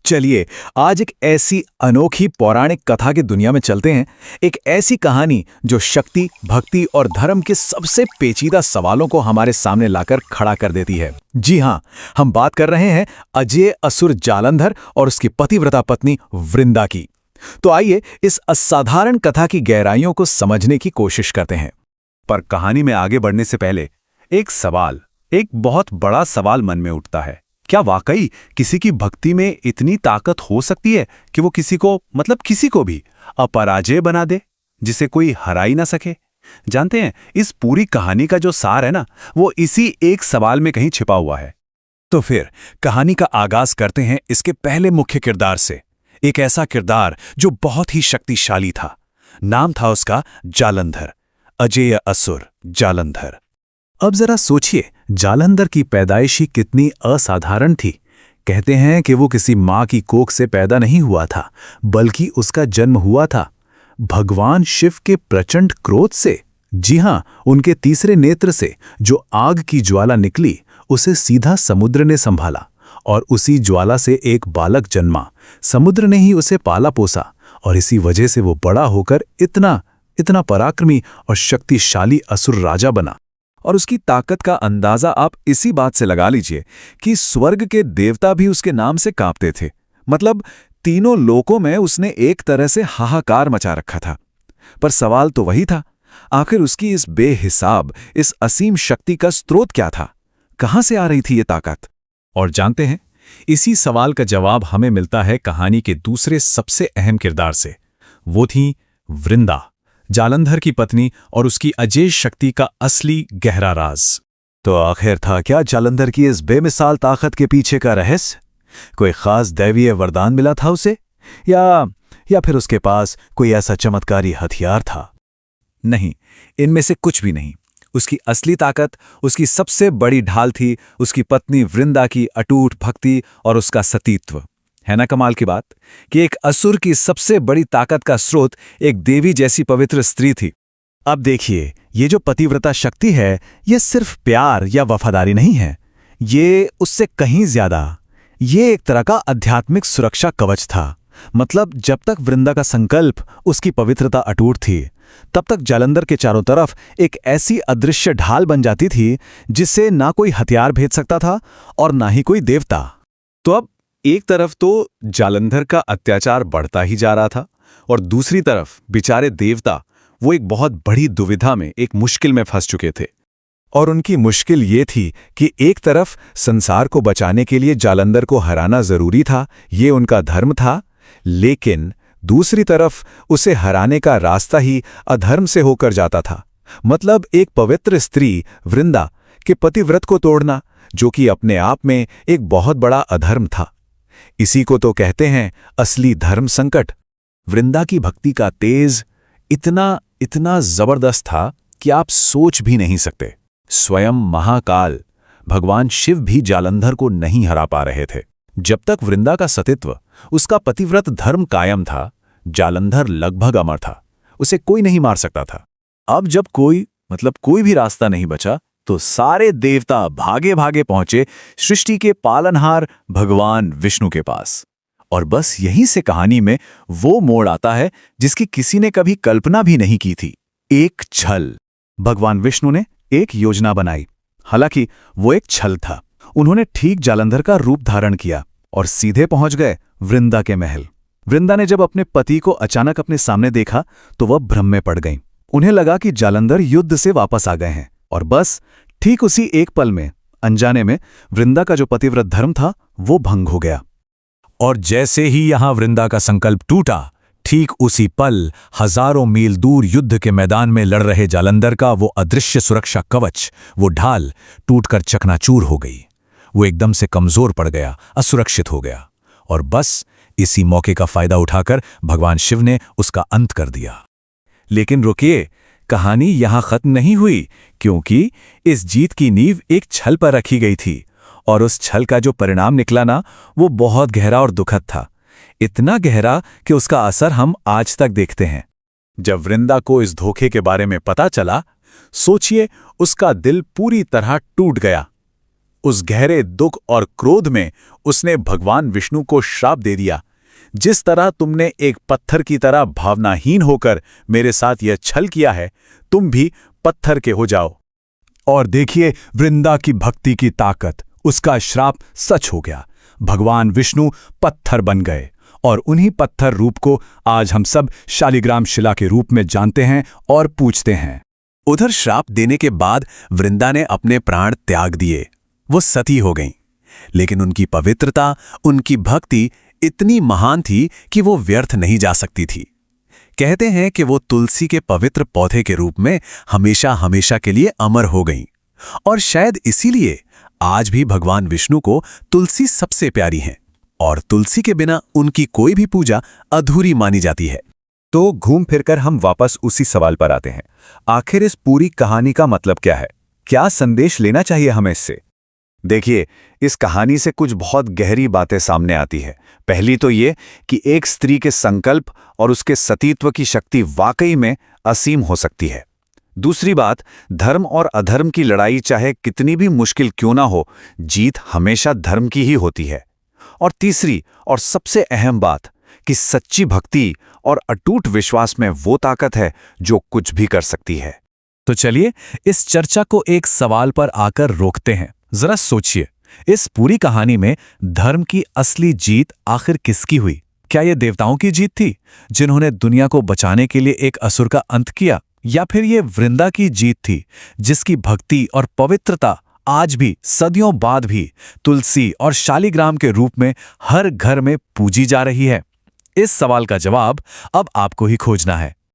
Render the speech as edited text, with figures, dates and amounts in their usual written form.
चलिए आज एक ऐसी अनोखी पौराणिक कथा की दुनिया में चलते हैं। एक ऐसी कहानी जो शक्ति, भक्ति और धर्म के सबसे पेचीदा सवालों को हमारे सामने लाकर खड़ा कर देती है। जी हाँ, हम बात कर रहे हैं अजेय असुर जालंधर और उसकी पतिव्रता पत्नी वृंदा की। तो आइए इस असाधारण कथा की गहराइयों को समझने की कोशिश करते हैं। पर कहानी में आगे बढ़ने से पहले एक बहुत बड़ा सवाल मन में उठता है। क्या वाकई किसी की भक्ति में इतनी ताकत हो सकती है कि वो किसी को भी अपराजय बना दे, जिसे कोई हरा ही ना सके? जानते हैं, इस पूरी कहानी का जो सार है ना, वो इसी एक सवाल में कहीं छिपा हुआ है। तो फिर कहानी का आगाज करते हैं इसके पहले मुख्य किरदार से। एक ऐसा किरदार जो बहुत ही शक्तिशाली था। नाम था उसका जालंधर, अजेय असुर जालंधर। अब जरा सोचिए, जालंधर की पैदाइश ही कितनी असाधारण थी। कहते हैं कि वो किसी माँ की कोख से पैदा नहीं हुआ था, बल्कि उसका जन्म हुआ था भगवान शिव के प्रचंड क्रोध से। जी हां, उनके तीसरे नेत्र से जो आग की ज्वाला निकली, उसे सीधा समुद्र ने संभाला और उसी ज्वाला से एक बालक जन्मा। समुद्र ने ही उसे पाला पोसा और इसी वजह से वो बड़ा होकर इतना पराक्रमी और शक्तिशाली असुर राजा बना। और उसकी ताकत का अंदाजा आप इसी बात से लगा लीजिए कि स्वर्ग के देवता भी उसके नाम से कांपते थे। मतलब तीनों लोकों में उसने एक तरह से हाहाकार मचा रखा था। पर सवाल तो वही था, आखिर उसकी इस बेहिसाब, इस असीम शक्ति का स्रोत क्या था? कहां से आ रही थी ये ताकत? और जानते हैं, इसी सवाल का जवाब हमें मिलता है कहानी के दूसरे सबसे अहम किरदार से। वो थी वृंदा, जालंधर की पत्नी और उसकी अजेय शक्ति का असली गहरा राज। तो आखिर था क्या जालंधर की इस बेमिसाल ताकत के पीछे का रहस्य? कोई खास दैवीय वरदान मिला था उसे, या फिर उसके पास कोई ऐसा चमत्कारी हथियार था? नहीं, इनमें से कुछ भी नहीं। उसकी असली ताकत, उसकी सबसे बड़ी ढाल थी उसकी पत्नी वृंदा की अटूट भक्ति और उसका सतीत्व। है ना कमाल की बात कि एक असुर की सबसे बड़ी ताकत का स्रोत एक देवी जैसी पवित्र स्त्री थी। अब देखिए, ये जो पतिव्रता शक्ति है, ये सिर्फ प्यार या वफादारी नहीं है। ये उससे कहीं ज्यादा, ये एक तरह का आध्यात्मिक सुरक्षा कवच था। मतलब जब तक वृंदा का संकल्प, उसकी पवित्रता अटूट थी, तब तक जालंधर के चारों तरफ एक ऐसी अदृश्य ढाल बन जाती थी जिससे ना कोई हथियार भेद सकता था और ना ही कोई देवता। तो अब एक तरफ तो जालंधर का अत्याचार बढ़ता ही जा रहा था और दूसरी तरफ बेचारे देवता, वो एक बहुत बड़ी दुविधा में, एक मुश्किल में फंस चुके थे। और उनकी मुश्किल ये थी कि एक तरफ संसार को बचाने के लिए जालंधर को हराना जरूरी था, ये उनका धर्म था, लेकिन दूसरी तरफ उसे हराने का रास्ता ही अधर्म से होकर जाता था। मतलब एक पवित्र स्त्री वृंदा के पतिव्रत को तोड़ना, जो कि अपने आप में एक बहुत बड़ा अधर्म था। इसी को तो कहते हैं असली धर्म संकट। वृंदा की भक्ति का तेज इतना जबरदस्त था कि आप सोच भी नहीं सकते। स्वयं महाकाल भगवान शिव भी जालंधर को नहीं हरा पा रहे थे। जब तक वृंदा का सतीत्व, उसका पतिव्रत धर्म कायम था, जालंधर लगभग अमर था। उसे कोई नहीं मार सकता था। अब जब कोई भी रास्ता नहीं बचा, तो सारे देवता भागे भागे पहुंचे सृष्टि के पालनहार भगवान विष्णु के पास। और बस यहीं से कहानी में वो मोड़ आता है जिसकी किसी ने कभी कल्पना भी नहीं की थी। एक छल। भगवान विष्णु ने एक योजना बनाई। हालांकि वो एक छल था। उन्होंने ठीक जालंधर का रूप धारण किया और सीधे पहुंच गए वृंदा के महल। वृंदा ने जब अपने पति को अचानक अपने सामने देखा तो वह भ्रम में पड़ गईं। उन्हें लगा कि जालंधर युद्ध से वापस आ गए हैं। और बस ठीक उसी एक पल में, अनजाने में, वृंदा का जो पतिव्रत धर्म था वो भंग हो गया। और जैसे ही यहां वृंदा का संकल्प टूटा, ठीक उसी पल हजारों मील दूर युद्ध के मैदान में लड़ रहे जालंधर का वो अदृश्य सुरक्षा कवच, वो ढाल टूटकर चकनाचूर हो गई। वो एकदम से कमजोर पड़ गया, असुरक्षित हो गया। और बस इसी मौके का फायदा उठाकर भगवान शिव ने उसका अंत कर दिया। लेकिन रुकिए, कहानी यहां खत्म नहीं हुई, क्योंकि इस जीत की नींव एक छल पर रखी गई थी। और उस छल का जो परिणाम निकला ना, वो बहुत गहरा और दुखद था। इतना गहरा कि उसका असर हम आज तक देखते हैं। जब वृंदा को इस धोखे के बारे में पता चला, सोचिए, उसका दिल पूरी तरह टूट गया। उस गहरे दुख और क्रोध में उसने भगवान विष्णु को श्राप दे दिया, जिस तरह तुमने एक पत्थर की तरह भावनाहीन होकर मेरे साथ यह छल किया है, तुम भी पत्थर के हो जाओ। और देखिए वृंदा की भक्ति की ताकत, उसका श्राप सच हो गया। भगवान विष्णु पत्थर बन गए और उन्हीं पत्थर रूप को आज हम सब शालिग्राम शिला के रूप में जानते हैं और पूजते हैं। उधर श्राप देने के बाद वृंदा ने अपने प्राण त्याग दिए। वो सती हो गईं, लेकिन उनकी पवित्रता, उनकी भक्ति इतनी महान थी कि वो व्यर्थ नहीं जा सकती थी। कहते हैं कि वो तुलसी के पवित्र पौधे के रूप में हमेशा हमेशा के लिए अमर हो गईं, और शायद इसीलिए आज भी भगवान विष्णु को तुलसी सबसे प्यारी है और तुलसी के बिना उनकी कोई भी पूजा अधूरी मानी जाती है। तो घूम फिरकर हम वापस उसी सवाल पर आते हैं, आखिर इस पूरी कहानी का मतलब क्या है? क्या संदेश लेना चाहिए हमें इससे? देखिए, इस कहानी से कुछ बहुत गहरी बातें सामने आती है। पहली तो ये कि एक स्त्री के संकल्प और उसके सतीत्व की शक्ति वाकई में असीम हो सकती है। दूसरी बात, धर्म और अधर्म की लड़ाई चाहे कितनी भी मुश्किल क्यों ना हो, जीत हमेशा धर्म की ही होती है। और तीसरी और सबसे अहम बात कि सच्ची भक्ति और अटूट विश्वास में वो ताकत है जो कुछ भी कर सकती है। तो चलिए इस चर्चा को एक सवाल पर आकर रोकते हैं। जरा सोचिए, इस पूरी कहानी में धर्म की असली जीत आखिर किसकी हुई? क्या यह देवताओं की जीत थी, जिन्होंने दुनिया को बचाने के लिए एक असुर का अंत किया, या फिर ये वृंदा की जीत थी, जिसकी भक्ति और पवित्रता आज भी, सदियों बाद भी तुलसी और शालिग्राम के रूप में हर घर में पूजी जा रही है? इस सवाल का जवाब अब आपको ही खोजना है।